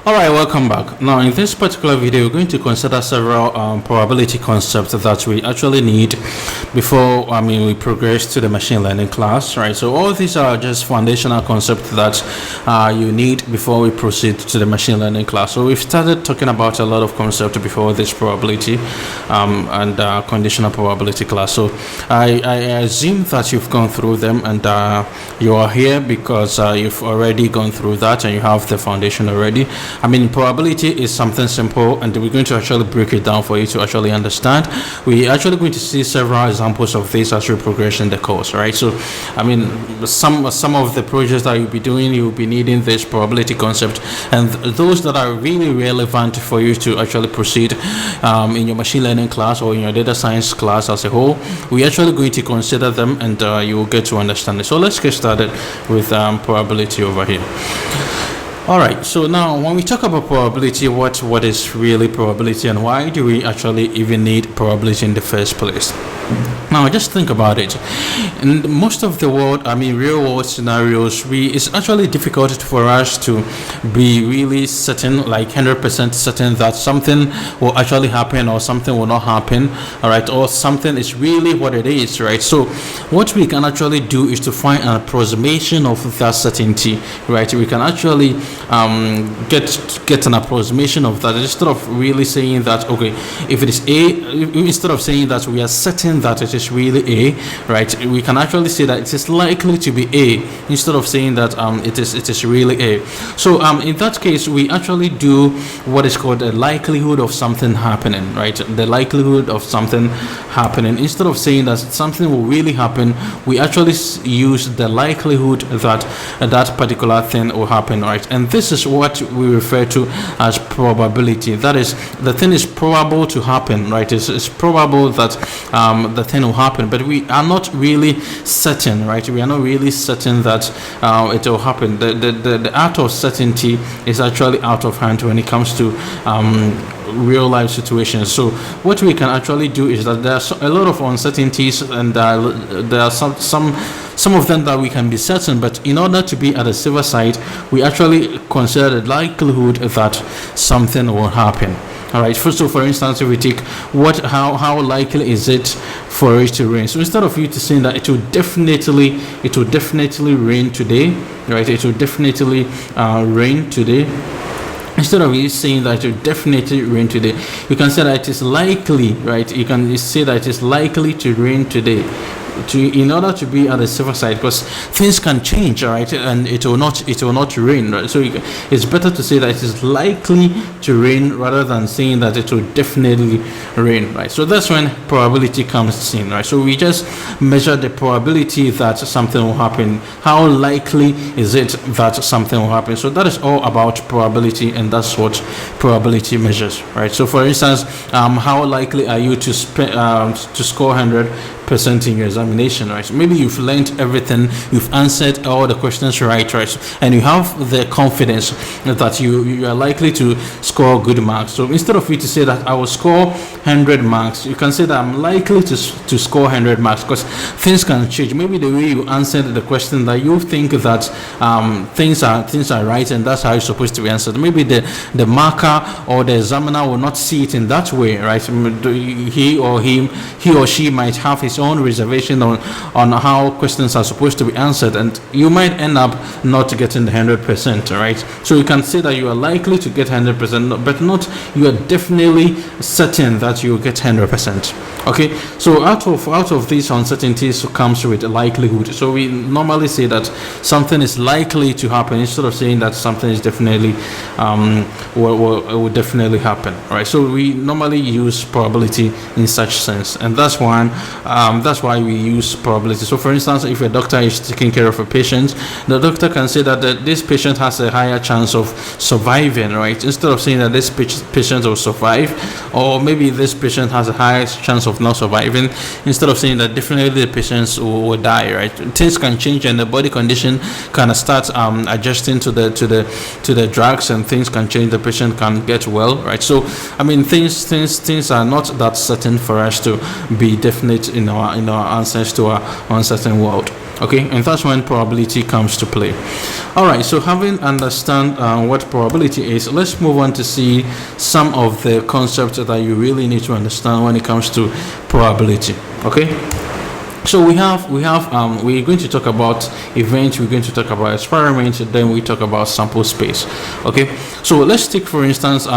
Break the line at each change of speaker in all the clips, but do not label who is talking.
All right, welcome back. Now, in this particular video, we're going to consider several probability concepts that we actually need before we progress to the machine learning class, right? So all these are just foundational concepts that you need before we proceed to the machine learning class. So we've started talking about a lot of concepts before this probability and conditional probability class. So I assume that you've gone through them and you are here because you've already gone through that and you have the foundation already. Probability is something simple, and we're going to actually break it down for you to actually understand. We're actually going to see several examples of this as we progress in the course, right? So, some of the projects that you'll be doing, you'll be needing this probability concept, and those that are really relevant for you to actually proceed in your machine learning class or in your data science class as a whole, we're actually going to consider them, and you will get to understand it. So let's get started with probability over here. All right, so now when we talk about probability, what is really probability and why do we actually even need probability in the first place? Now just think about it. In most of the world, real world scenarios, it's actually difficult for us to be really certain, like 100% certain that something will actually happen or something will not happen, all right, or something is really what it is, right? So what we can actually do is to find an approximation of that certainty, right? We can actually get an approximation of that instead of really saying that, okay, if it is A, instead of saying that we are certain that it is really A, right, we can actually say that it is likely to be A instead of saying that it is really A. So in that case, we actually do what is called a likelihood of something happening, right? The likelihood of something happening. Instead of saying that something will really happen, we actually use the likelihood that that particular thing will happen, right? And this is what we refer to as probability. That is, the thing is probable to happen, right? It's probable that the thing will happen, but we are not really certain, right? We are not really certain that it will happen. The art of certainty is actually out of hand when it comes to real life situations. So what we can actually do is that there are a lot of uncertainties, and there are some of them that we can be certain, but in order to be at the safer side, we actually consider the likelihood that something will happen. All right. So, for instance, if we take how likely is it for it to rain? So instead of you to saying that it will definitely rain today, right? It will definitely rain today. Instead of you saying that it will definitely rain today, you can say that it is likely, right? You can say that it is likely to rain today, in order to be at the safer side, because things can change, all right, and it will not rain, right? So it's better to say that it is likely to rain rather than saying that it will definitely rain, right? So that's when probability comes in, right? So we just measure the probability that something will happen. How likely is it that something will happen? So that is all about probability, and that's what probability measures, right? So for instance, how likely are you to score 100% in your examination, right? So maybe you've learned everything, you've answered all the questions right, and you have the confidence that you are likely to score good marks. So instead of you to say that I will score 100 marks, you can say that I'm likely to score 100 marks, because things can change. Maybe the way you answered the question, that you think that things are right and that's how it's supposed to be answered. Maybe the marker or the examiner will not see it in that way, right? He or she might have his own reservation on how questions are supposed to be answered, and you might end up not getting the 100%, right? So you can say that you are likely to get 100%, but not you are definitely certain that you will get 100%. Okay, so out of these uncertainties comes with a likelihood. So we normally say that something is likely to happen instead of saying that something is definitely will definitely happen, right? So we normally use probability in such sense, and that's why we use probability. So for instance, if a doctor is taking care of a patient, the doctor can say that this patient has a higher chance of surviving, right? Instead of saying that this patient will survive, or maybe this patient has a higher chance of not surviving, instead of saying that definitely the patients will die, right? Things can change, and the body condition kind of starts adjusting to the drugs, and things can change. The patient can get well, right? So things are not that certain for us to be definite in our answers to our uncertain world. Okay, and that's when probability comes to play. All right, so having understand what probability is, let's move on to see some of the concepts that you really need to understand when it comes to probability. Okay, so we're going to talk about events, we're going to talk about experiments, and then we talk about sample space. Okay, so let's take for instance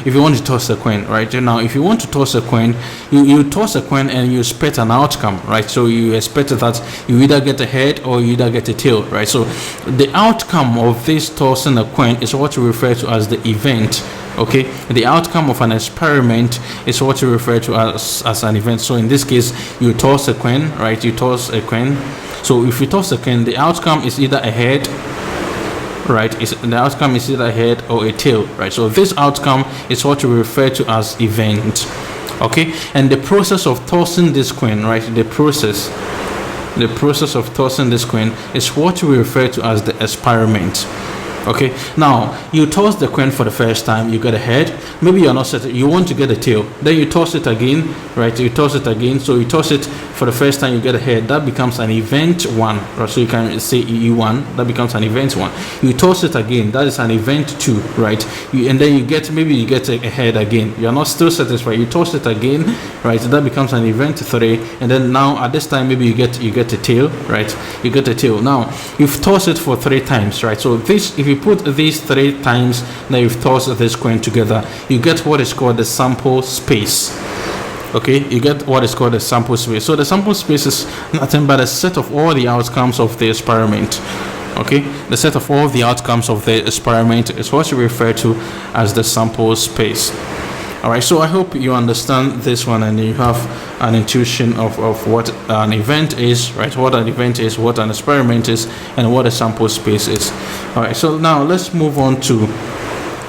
if you want to toss a coin, right? Now if you want to toss a coin, you toss a coin and you expect an outcome, right? So you expect that you either get a head or you either get a tail, right? So the outcome of this tossing a coin is what we refer to as the event. Okay, the outcome of an experiment is what you refer to as an event. So in this case, you toss a coin, right? You toss a coin. So if you toss a coin, the outcome is either a head, right? The outcome is either a head or a tail, right? So this outcome is what you refer to as event. Okay, and the process of tossing this coin, right? The process of tossing this coin is what we refer to as the experiment. Okay, now you toss the coin for the first time, you get a head, maybe you're not certain, you want to get a tail, then you toss it again, right? You toss it again, so you toss it for the first time, you get a head, that becomes an event 1, right? So you can say E1, that becomes an event 1. You toss it again, that is an event 2, right? And then you get, maybe you get a head again, you're not still satisfied, you toss it again, right? That becomes an event 3, and then now at this time maybe you get a tail, right? You get a tail. Now you've tossed it for 3 times, right? So this, if you put these 3 times that you've tossed this coin together, you get what is called the sample space. Okay, you get what is called the sample space. So the sample space is nothing but a set of all the outcomes of the experiment. Okay, the set of all the outcomes of the experiment is what you refer to as the sample space. All right, so I hope you understand this one and you have an intuition of what an event is, right? What an event is, what an experiment is, and what a sample space is. All right, so now let's move on to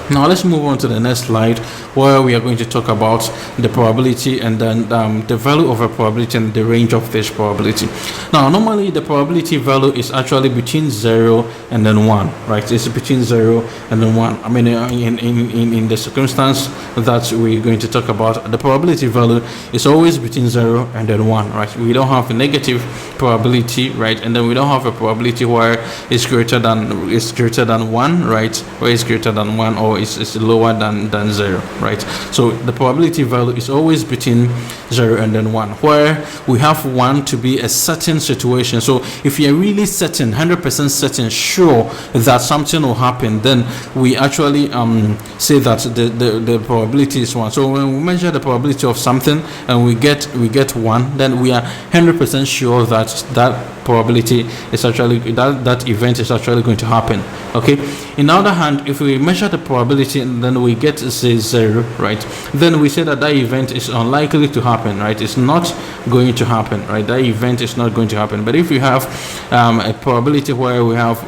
the next slide, where we are going to talk about the probability and then the value of a probability and the range of this probability. Now normally the probability value is actually between 0 and then 1, right? It's between 0 and then 1. I mean in the circumstance that we're going to talk about, the probability value is always between 0 and then 1, right? We don't have a negative probability, right? And then we don't have a probability where it's greater than 1, right? Where it's greater than 1 or it's lower than 0, right? So the probability value is always between 0 and then 1, where we have 1 to be a certain situation. So if you're really certain, 100% certain, sure that something will happen, then we actually say that the probability is 1. So when we measure the probability of something and we get 1, then we are 100% sure that probability is actually that event is actually going to happen. Okay, in the other hand, if we measure the probability and then we get say 0, right, then we say that event is unlikely to happen, right? It's not going to happen, right? That event is not going to happen. But if we have a probability where we have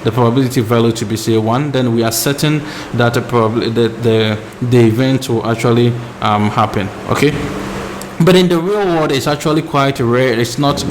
the probability value to be say 1, then we are certain that the event will actually happen. Okay, but in the real world, it's actually quite rare. It's not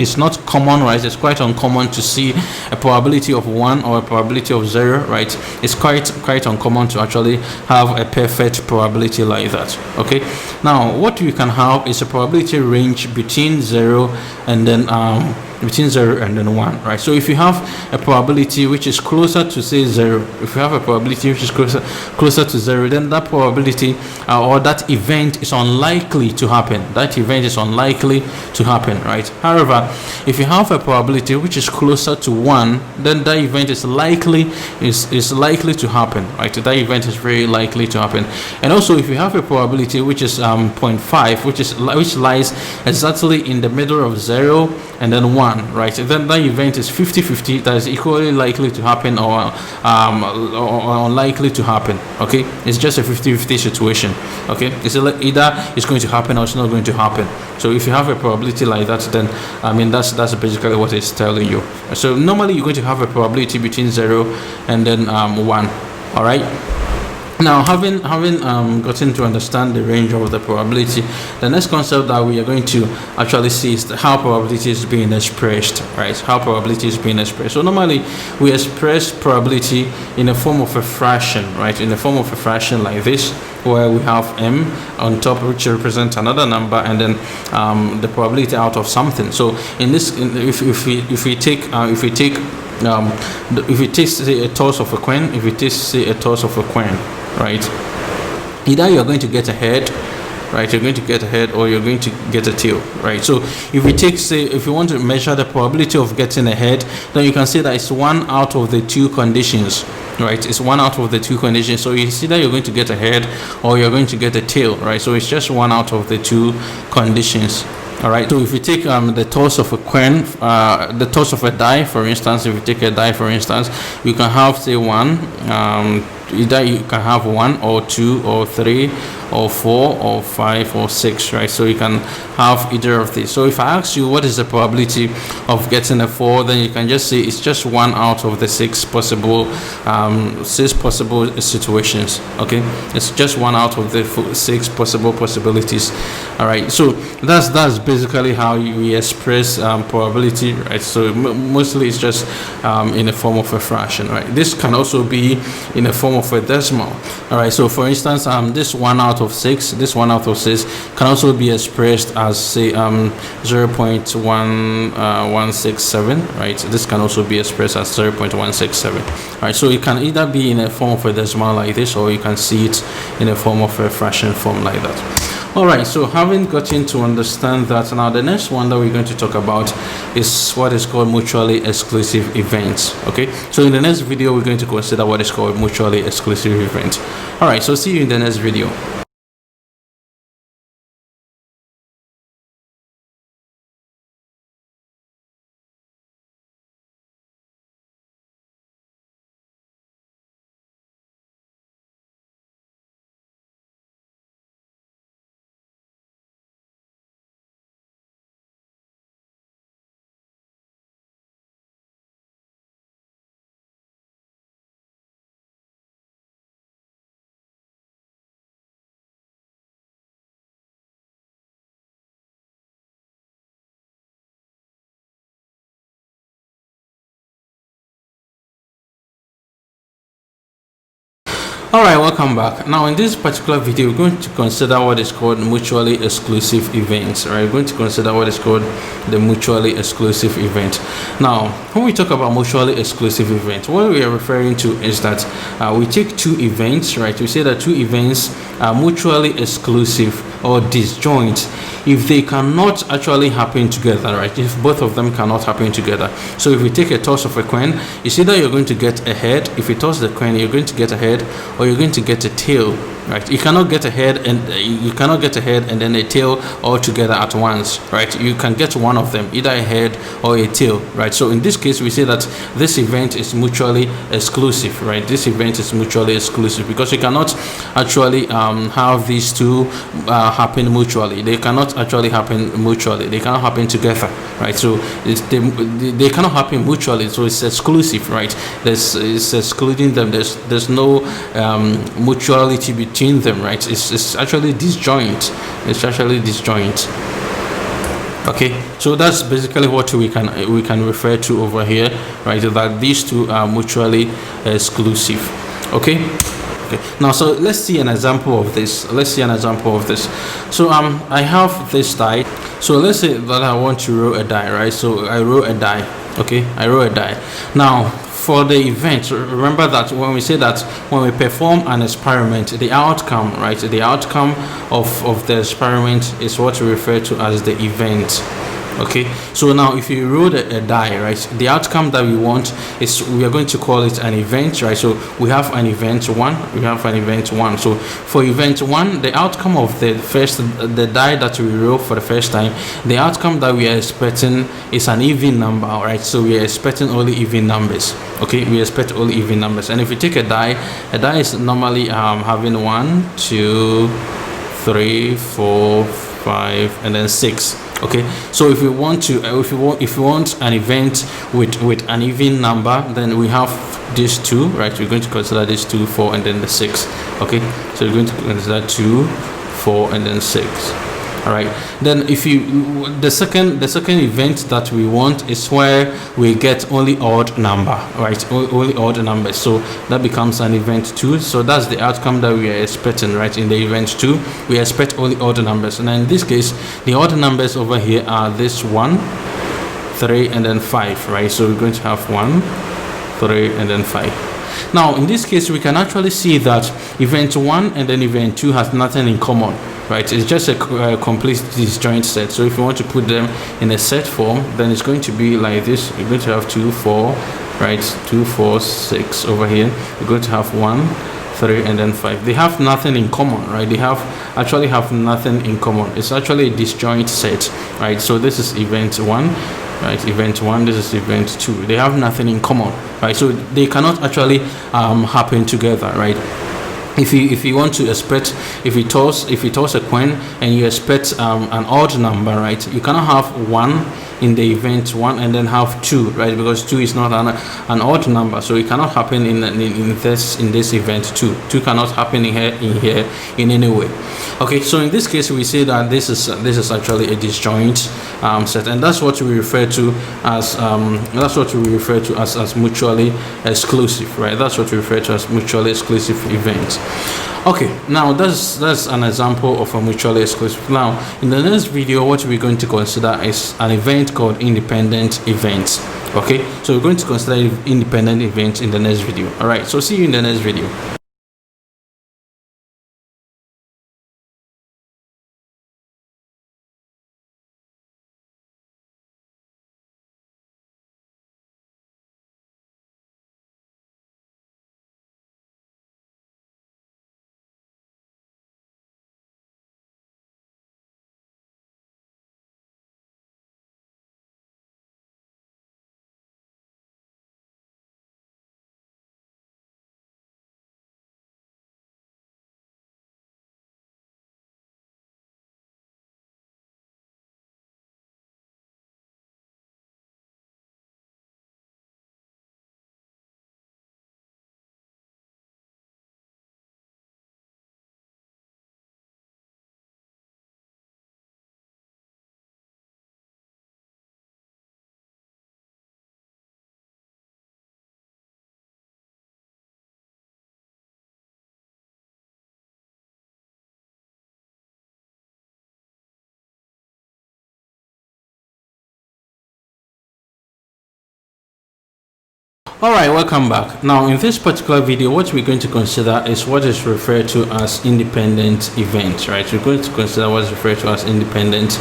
common, right? It's quite uncommon to see a probability of 1 or a probability of 0, right? It's quite uncommon to actually have a perfect probability like that. Okay, now what you can have is a probability range between 0 and then 1, right? So if you have a probability which is closer to say 0, if you have a probability which is closer to 0, then that probability or that event is unlikely to happen. That event is unlikely to happen, right? However, if you have a probability which is closer to 1, then that event is likely to happen, right? That event is very likely to happen. And also, if you have a probability which is 0.5, which lies exactly in the middle of 0 and then 1, right? Then that event is 50-50, that is equally likely to happen or unlikely to happen. Okay, it's just a 50-50 situation. Okay, it's either it's going to happen or it's not going to happen. So if you have a probability like that, then I mean that's basically what it's telling you. So normally you're going to have a probability between 0 and then 1. All right. Now, having gotten to understand the range of the probability, the next concept that we are going to actually see is how probability is being expressed, right? How probability is being expressed. So normally we express probability in the form of a fraction, right? In the form of a fraction like this, where we have m on top, which represents another number, and then the probability out of something. So in this, if we take say a toss of a coin, if we take say a toss of a coin, right, either you're going to get a head, right, you're going to get a head, or you're going to get a tail, right? So if we take, say, if you want to measure the probability of getting a head, then you can say that it's one out of the two conditions, right? It's one out of the two conditions. So you see that you're going to get a head or you're going to get a tail, right? So it's just one out of the two conditions. All right, so if you take the toss of a coin, the toss of a die, for instance, if you take a die, for instance, you can have, say, one, either you can have 1 or 2 or 3 or 4 or 5 or 6, right? So you can have either of these. So if I ask you what is the probability of getting a 4, then you can just say it's just one out of the six possible situations. Okay, it's just one out of the six possible possibilities. All right, so that's basically how we express probability, right? So mostly it's just in the form of a fraction, right? This can also be in the form of a decimal. All right, so for instance, this 1 out of 6, can also be expressed as, say, 0.1167, right? This can also be expressed as 0.167. All right, so it can either be in a form of a decimal like this, or you can see it in a form of a fraction form like that. All right, so having gotten to understand that, now the next one that we're going to talk about is what is called mutually exclusive events. Okay, so in the next video we're going to consider what is called mutually exclusive events. All right, so see you in the next video. All right, welcome back. Now in this particular video we're going to consider what is called mutually exclusive events. Right, we're going to consider what is called the mutually exclusive event. Now when we talk about mutually exclusive event, what we are referring to is that we take two events, right? We say that two events are mutually exclusive or disjoint if they cannot actually happen together, right? If both of them cannot happen together. So if we take a toss of a coin, you see that you're going to get a head. If you toss the coin, you're going to get a head or you're going to get a tail, right? You cannot get a head and then a tail all together at once, right? You can get one of them, either a head or a tail, right? So in this case we say that this event is mutually exclusive, right? This event is mutually exclusive because you cannot actually have these two happen mutually. They cannot actually happen mutually. They cannot happen together, right? So they cannot happen mutually, so it's exclusive, right? It's excluding them. There's no mutuality between them, right? It's actually disjoint. It's actually disjoint. Okay, so that's basically what we can refer to over here, right? That these two are mutually exclusive. Okay. Okay, now so let's see an example of this. So I have this die. So let's say that I want to roll a die, right? So I roll a die. Okay, I roll a die. Now for the event, remember that when we say that when we perform an experiment, the outcome, right, the outcome of the experiment is what we refer to as the event. Okay, so now if you roll a die, right, the outcome that we want is, we are going to call it an event, right? So we have an event 1, so for event 1, the outcome of the die that we roll for the first time, the outcome that we are expecting is an even number, right? So we are expecting only even numbers. Okay, we expect only even numbers. And if we take a die is normally having 1, 2, 3, 4, 5, and then 6. Okay, so if we want an event with an even number, then we have these two, right? We're going to consider this 2, 4, and then the 6. Okay, so we're going to consider 2, 4, and then 6. All right, then if you the second event that we want is where we get only odd number, right? Only odd numbers, so that becomes an event 2. So that's the outcome that we are expecting, right? In the event 2 we expect only odd numbers, and in this case the odd numbers over here are this 1, 3, and then 5, right? So we're going to have 1, 3, and then 5. Now in this case we can actually see that event 1 and then event 2 has nothing in common, right? It's just a complete disjoint set. So if you want to put them in a set form, then it's going to be like this. You're going to have 2, 4, right? 2, 4, 6 over here. You're going to have 1, 3, and then 5. They have nothing in common, right? They actually have nothing in common. It's actually a disjoint set, right? So this is event 1, right? Event 1, this is event 2. They have nothing in common, right? So they cannot actually happen together, right? If you want to expect, if you toss a coin and you expect an odd number, right? You cannot have 1 in the event 1 and then have 2, right? Because 2 is not an odd number, so it cannot happen in this event 2. 2 cannot happen in here in any way. Okay, so in this case we say that this is actually a disjoint set, and that's what we refer to as mutually exclusive, right? That's what we refer to as mutually exclusive events. Okay, now that's an example of a mutually exclusive. Now in the next video what we're going to consider is an event called independent events. Okay, so we're going to consider independent events in the next video. All right, so see you in the next video. Alright, welcome back. Now in this particular video what we're going to consider is what is referred to as independent events, right? We're going to consider what is referred to as independent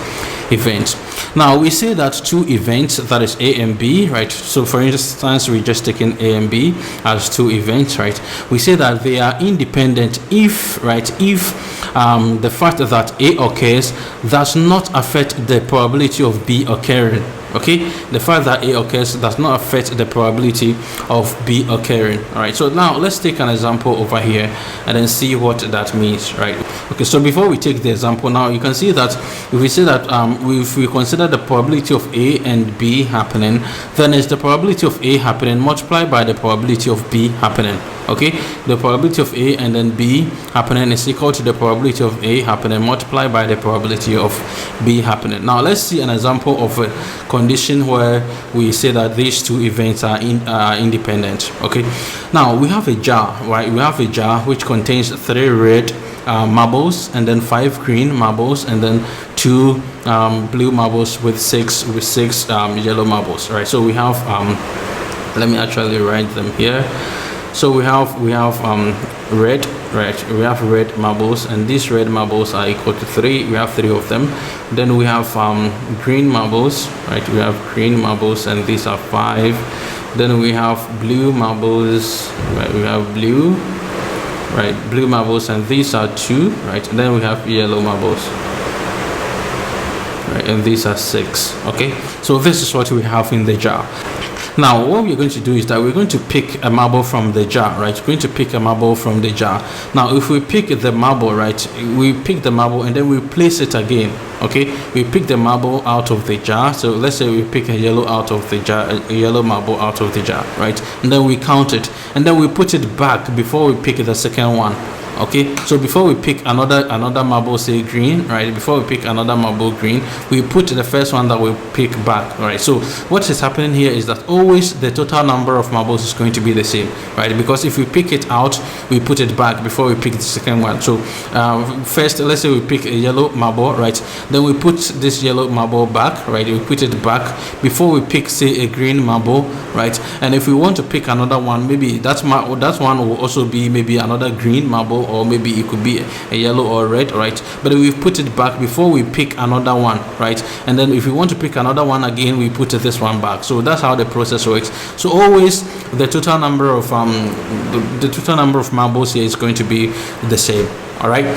events. Now we say that two events, that is A and B, right? So for instance we're just taking A and B as two events, right? We say that they are independent if, right, if the fact that A occurs does not affect the probability of B occurring. Okay, the fact that A occurs does not affect the probability of B occurring. All right, so now let's take an example over here and then see what that means, right? Okay, so before we take the example, now you can see that if we say that if we consider the probability of A and B happening, then it's the probability of A happening multiplied by the probability of B happening. Okay, the probability of A and then B happening is equal to the probability of A happening multiplied by the probability of B happening. Now let's see an example of a condition where we say that these two events are independent. Okay, now we have a jar, right? We have a jar which contains 3 red marbles and then 5 green marbles and then 2 blue marbles with six yellow marbles. Right, so we have let me actually write them here. So we have red, right? We have red marbles, and these red marbles are equal to 3. We have 3 of them. Then we have green marbles, right? We have green marbles, and these are 5. Then we have blue marbles, right? We have blue, right? Blue marbles, and these are 2, right? And then we have yellow marbles, right? And these are 6. Okay, so this is what we have in the jar. Now what we're going to do is that we're going to pick a marble from the jar, right? We're going to pick a marble from the jar. Now if we pick the marble, right, we pick the marble and then we place it again, Okay, we pick the marble out of the jar. So let's say we pick a yellow out of the jar, a yellow marble out of the jar, right? And then we count it, and then we put it back before we pick the second one. Okay, so before we pick another marble, say green, right? Before we pick another marble green, we put the first one that we pick back, right? So what is happening here is that always the total number of marbles is going to be the same, right? Because if we pick it out, we put it back before we pick the second one. So first, let's say we pick a yellow marble, right? Then we put this yellow marble back, right? We put it back before we pick, say, a green marble, right? And if we want to pick another one, maybe that one will also be maybe another green marble, or maybe it could be a yellow or red, right? But we've put it back before we pick another one, right? And then if we want to pick another one again, we put this one back. So that's how the process works. So always the total number of marbles here is going to be the same. All right.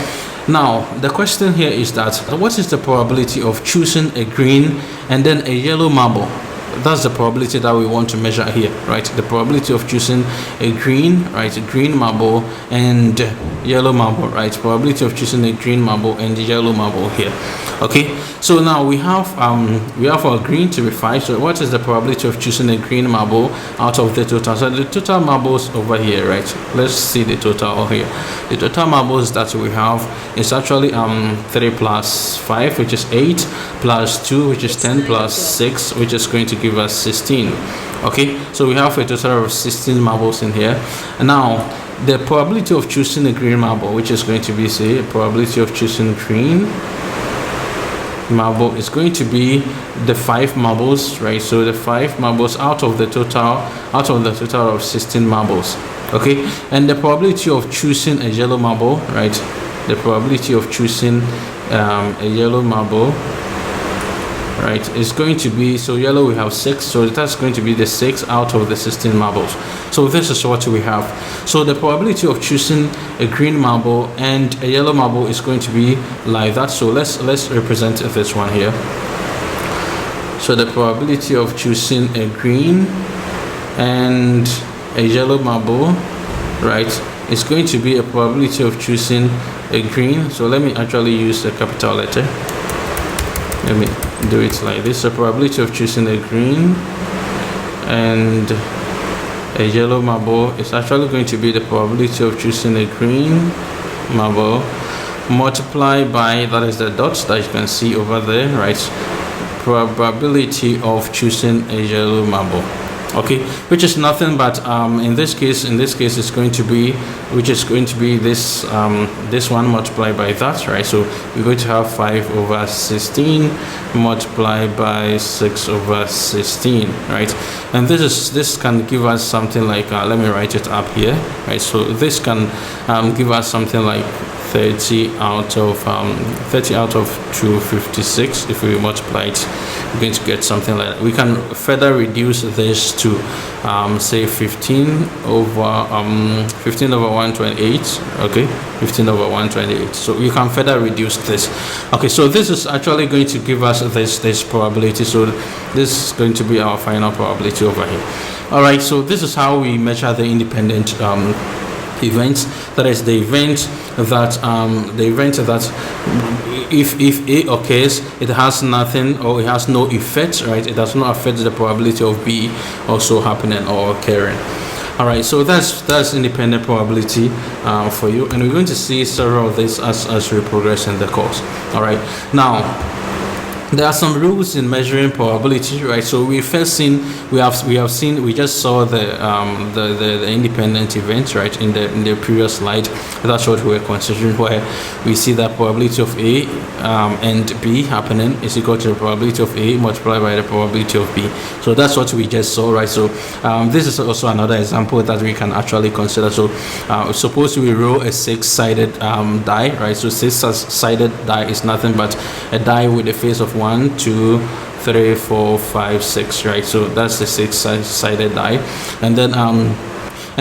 Now the question here is that what is the probability of choosing a green and then a yellow marble? That's the probability that we want to measure here, right? The probability of choosing a green, right, a green marble and yellow marble, right? Probability of choosing a green marble and yellow marble here. Okay, so now we have our green to be 5. So what is the probability of choosing a green marble out of the total? So the total marbles over here, right? Let's see the total here. The total marbles that we have is actually 3 plus 5, which is 8, plus 2, which is 10, plus 6, which is going to give us 16. Okay, so we have a total of 16 marbles in here. And now the probability of choosing a green marble, which is going to be, say, a probability of choosing green marble is going to be the 5 marbles, right? So the 5 marbles out of the total of 16 marbles. Okay, and the probability of choosing a yellow marble, right? The probability of choosing a yellow marble, right, is going to be, so yellow we have 6, so that's going to be the 6 out of the 16 marbles. So this is what we have. So the probability of choosing a green marble and a yellow marble is going to be like that. So let's represent this one here. So the probability of choosing a green and a yellow marble, right, is going to be a probability of choosing a green. So let me actually use a capital letter. Let me do it like this. The probability of choosing a green and a yellow marble is actually going to be the probability of choosing a green marble multiplied by, that is the dots that you can see over there, right? Probability of choosing a yellow marble. Okay, which is nothing but in this case it's going to be, which is going to be this this one multiplied by that, right? So we're going to have 5 over 16 multiplied by 6 over 16, right? And this can give us something like let me write it up here, right? So this can give us something like 30 out of 256. If we multiply it, we're going to get something like that. We can further reduce this to say 15 over 128. Okay, 15 over 128. So you can further reduce this. Okay, so this is actually going to give us this probability. So this is going to be our final probability over here. All right, so this is how we measure the independent events. That is the event that if A occurs, it has nothing, or it has no effect, right? It does not affect the probability of B also happening or occurring. All right, so that's independent probability for you, and we're going to see several of this as we progress in the course. All right, now there are some rules in measuring probability, right? So we just saw the independent events, right, in the previous slide. That's what we were considering, where we see that probability of A and B happening is equal to the probability of A multiplied by the probability of B. So that's what we just saw, right? So this is also another example that we can actually consider. So suppose we roll a 6-sided die, right? So 6-sided die is nothing but a die with a face of 1, 2, 3, 4, 5, 6, right? So that's the 6-sided die, and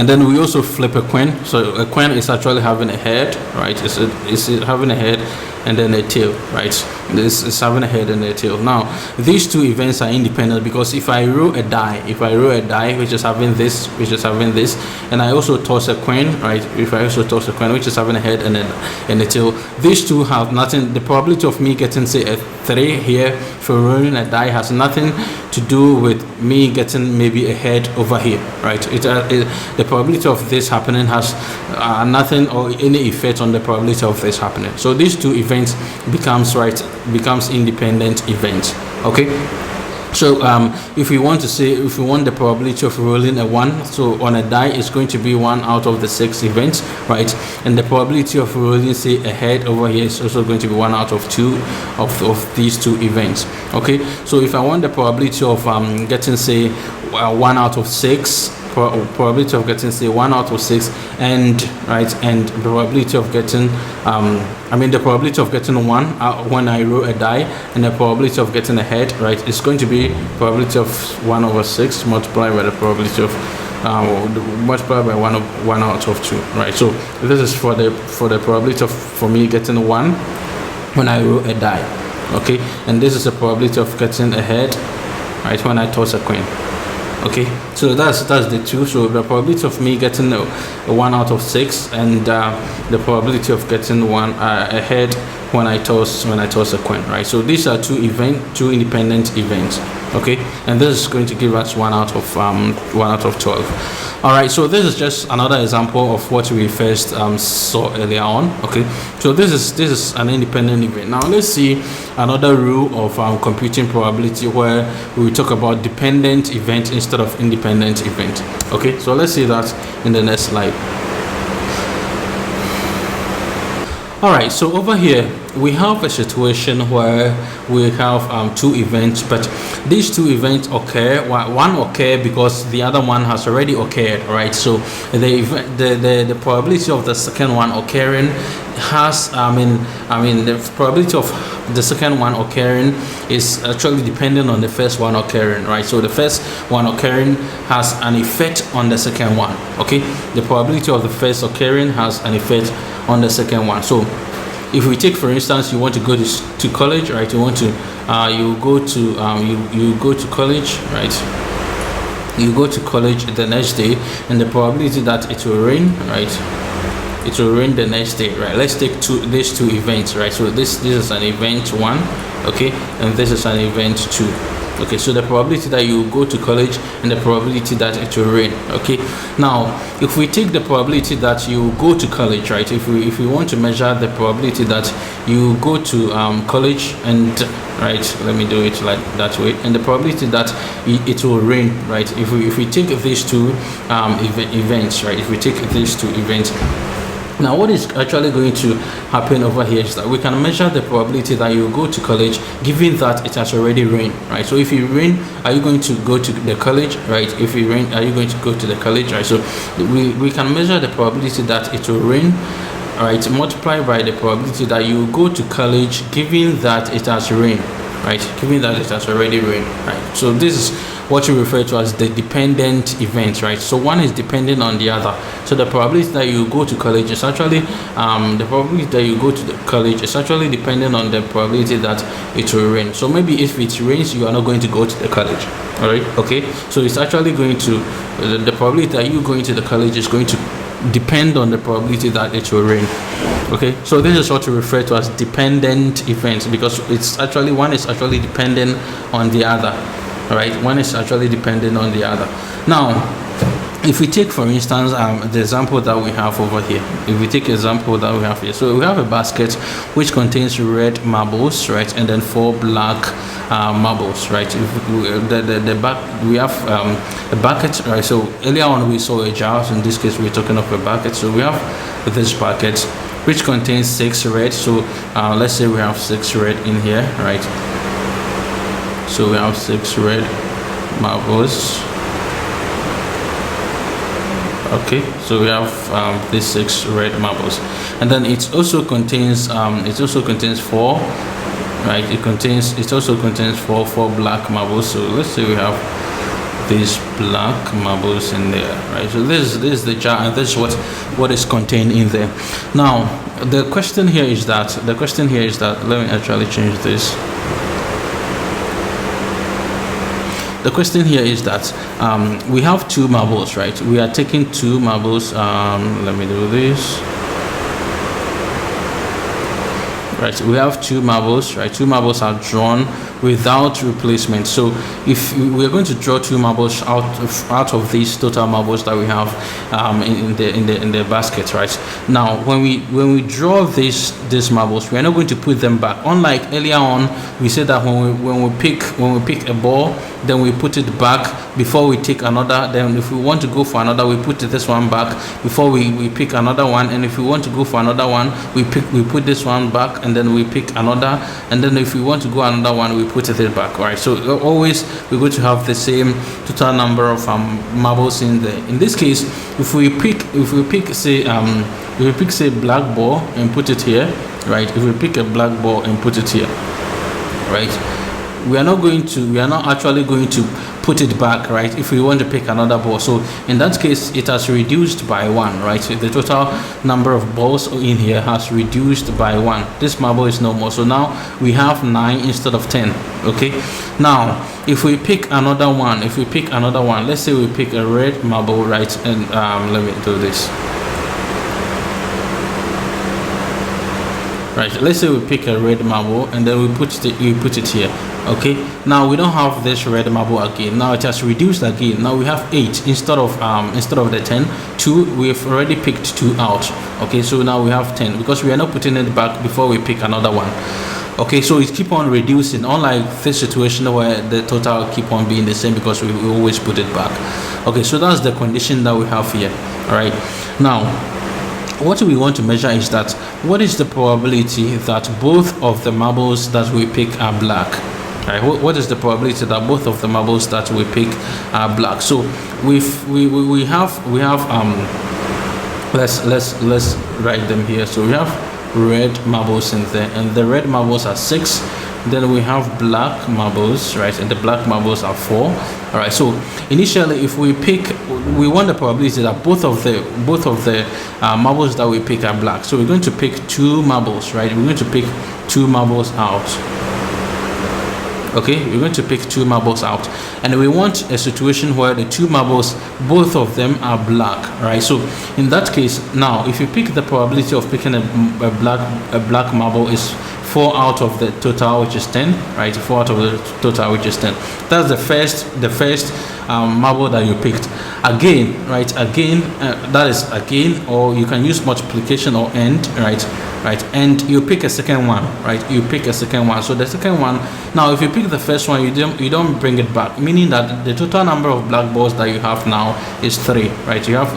then we also flip a coin. So a coin is actually having a head, right? It's having a head and then a tail, right? This is having a head and a tail. Now these two events are independent, because if I roll a die, which is having this, and I also toss a coin, right? If I also toss a coin which is having a head and a tail, these two have nothing. The probability of me getting, say, a 3 here for rolling a die has nothing to do with me getting maybe a head over here, right? The probability of this happening has nothing or any effect on the probability of this happening. So these two events becomes independent events. Okay. So if we want the probability of rolling a 1, so on a die it's going to be 1 out of the 6 events, right? And the probability of rolling, say, a head over here is also going to be 1 out of 2 of these two events. Okay, so if I want the probability of getting, say, 1 out of 6, probability of getting, say, 1 out of 6, and the probability of getting the probability of getting 1 when I roll a die, and the probability of getting a head, right, is going to be probability of 1 over 6 multiplied by the probability of multiplied by 1 out of 2, right? So this is for the probability of for me getting 1 when I roll a die. Okay, and this is the probability of getting a head, right, when I toss a coin. Okay, so that's the two. So the probability of me getting a 1 out of 6, and the probability of getting a head when I toss a coin, right? So these are two independent events. Okay, and this is going to give us 1 out of 12. All right, so this is just another example of what we first saw earlier on. Okay, so this is an independent event. Now let's see another rule of computing probability, where we talk about dependent event instead of independent event. Okay, so let's see that in the next slide. All right, so over here we have a situation where we have two events, but these two events occur. One occur because the other one has already occurred, right? So the probability of the second one occurring has the probability of the second one occurring is actually dependent on the first one occurring, right? So the first one occurring has an effect on the second one. Okay, the probability of the first occurring has an effect on the second one. So if we take, for instance, you want to go to college, right? You want to you go to college, right? You go to college the next day, and the probability that it will rain, right? It will rain the next day, right? Let's take these two events, right? So this is an event 1, okay, and this is an event 2. Okay, so the probability that you go to college and the probability that it will rain. Okay, now if we take the probability that you go to college, right, if we want to measure the probability that you go to college, and right, let me do it like that way, and the probability that it will rain, right, if we take these two events, right, if we take these two events, now what is actually going to happen over here is that we can measure the probability that you go to college given that it has already rained, right? So if it rain, are you going to go to the college, right? If it rain, are you going to go to the college, right? So we can measure the probability that it will rain, right, multiplied by the probability that you go to college given that it has rained, right? Given that it has already rained, right? So this is what we refer to as the dependent events, right? So one is dependent on the other. So the probability that you go to college is actually dependent on the probability that it will rain. So maybe if it rains, you are not going to go to the college. All right, okay. So it's actually going to the probability that you going to the college is going to depend on the probability that it will rain. Okay, so this is what we refer to as dependent events, because it's actually one is actually dependent on the other. All right, one is actually dependent on the other. Now if we take, for instance, the example that we have over here, so we have a basket which contains red marbles, right, and then 4 black marbles, right? We have a bucket, right? So earlier on we saw a jar, so in this case we're talking of a bucket. So we have this bucket which contains 6 red. So let's say we have 6 red in here, right? So we have 6 red marbles. Okay, so we have these 6 red marbles, and then it also contains 4, right? It also contains 4 black marbles. So let's say we have these black marbles in there, right? So this is the jar, and this is what is contained in there. Now the question here is that let me actually change this. The question here is that we have two marbles, right? We are taking two marbles. Let me do this. Right, we have two marbles, right? Two marbles are drawn without replacement. So if we're going to draw two marbles out of these total marbles that we have in the basket, right? Now when we draw these marbles, we are not going to put them back. Unlike earlier on, we said that when we pick a ball, then we put it back before we take another. Then if we want to go for another, we put this one back before we pick another one. And if we want to go for another one, we put this one back, and then we pick another. And then if we want to go another one, we put it back, right? So always we're going to have the same total number of marbles in there. In this case, if we pick say black ball and put it here, right? If we pick a black ball and put it here, right? We are not actually going to put it back, right? If we want to pick another ball. So in that case, it has reduced by 1, right? So the total number of balls in here has reduced by 1. This marble is no more. So now we have 9 instead of 10. Okay. Now if we pick another one, let's say we pick a red marble, right? And let me do this. Right, let's say we pick a red marble and then we put it here. Okay, now we don't have this red marble again. Now it has reduced again. Now we have 8 instead of the 10. 2, we've already picked 2 out. Okay, so now we have 10 because we are not putting it back before we pick another one. Okay, so it keep on reducing, unlike this situation where the total keep on being the same because we always put it back. Okay, so that's the condition that we have here. All right, now what we want to measure is that what is the probability that both of the marbles that we pick are black. Right, what is the probability that both of the marbles that we pick are black? So we have let's write them here. So we have red marbles in there, and the red marbles are 6. Then we have black marbles, right, and the black marbles are 4. All right, so initially if we want the probability that both of the marbles that we pick are black. So we're going to pick 2 marbles, right? We're going to pick 2 marbles out. Okay, we're going to pick 2 marbles out, and we want a situation where the 2 marbles, both of them are black, right? So in that case, now if you pick, the probability of picking a black marble is 4 out of the total, which is 10, right? 4 out of the total, which is 10. That's the first marble that you picked. Again, right? Again, that is again, or you can use multiplication or AND, right? And you pick a second one, right? You pick a second one. So the second one, now if you pick the first one, you don't bring it back, meaning that the total number of black balls that you have now is 3, right? You have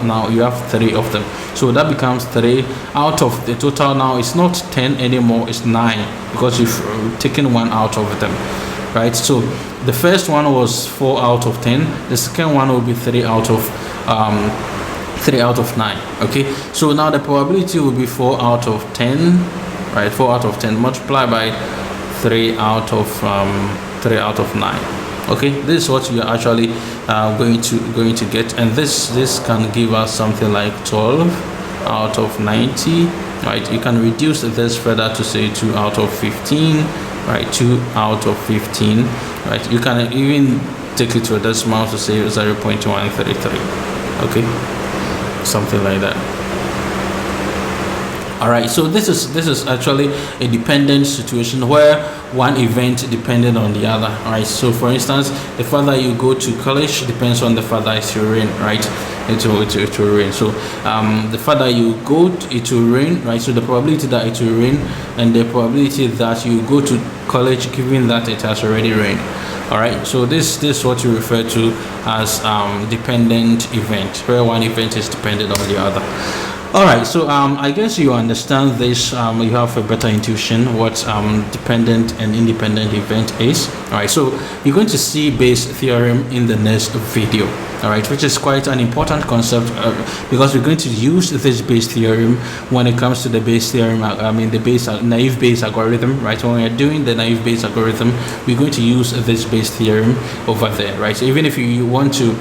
3 of them. So that becomes 3 out of the total. Now it's not 10 anymore, it's 9 because you've taken 1 out of them, right? So the first one was 4 out of 10. The second one will be 3 out of 9. Okay, so now the probability will be 4 out of 10, right? 4 out of 10 multiplied by 3 out of 9. Okay, this is what you are actually going to get, and this can give us something like 12 out of 90, right? You can reduce this further to say 2 out of 15, right? 2 out of 15, right? You can even take it to a decimal to say 0.133. Okay, something like that. All right, so this is actually a dependent situation where one event depended on the other. All right, so for instance, the further you go to college depends on the further it will rain, right? It will rain. So the further you go, it will rain, right? So the probability that it will rain and the probability that you go to college given that it has already rained. All right, so this is what you refer to as dependent event, where one event is dependent on the other. All right, so I guess you understand this. You have a better intuition what dependent and independent event is. All right, so you're going to see Bayes' theorem in the next video. All right, which is quite an important concept because we're going to use this Bayes' theorem when it comes to the Bayes' theorem. I mean the naive Bayes algorithm, right? When we're doing the naive Bayes algorithm, we're going to use this Bayes' theorem over there, right? So even if you want to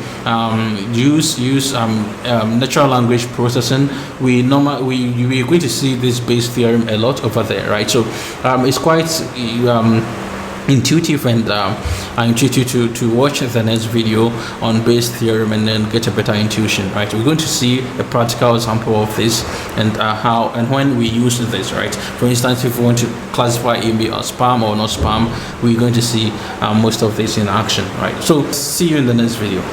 use natural language processing we're going to see this Bayes theorem a lot over there, right? So it's quite intuitive and I invite you to watch the next video on Bayes theorem and then get a better intuition, right? We're going to see a practical example of this and how and when we use this, right? For instance, if we want to classify email as spam or not spam, we're going to see most of this in action, right? So see you in the next video.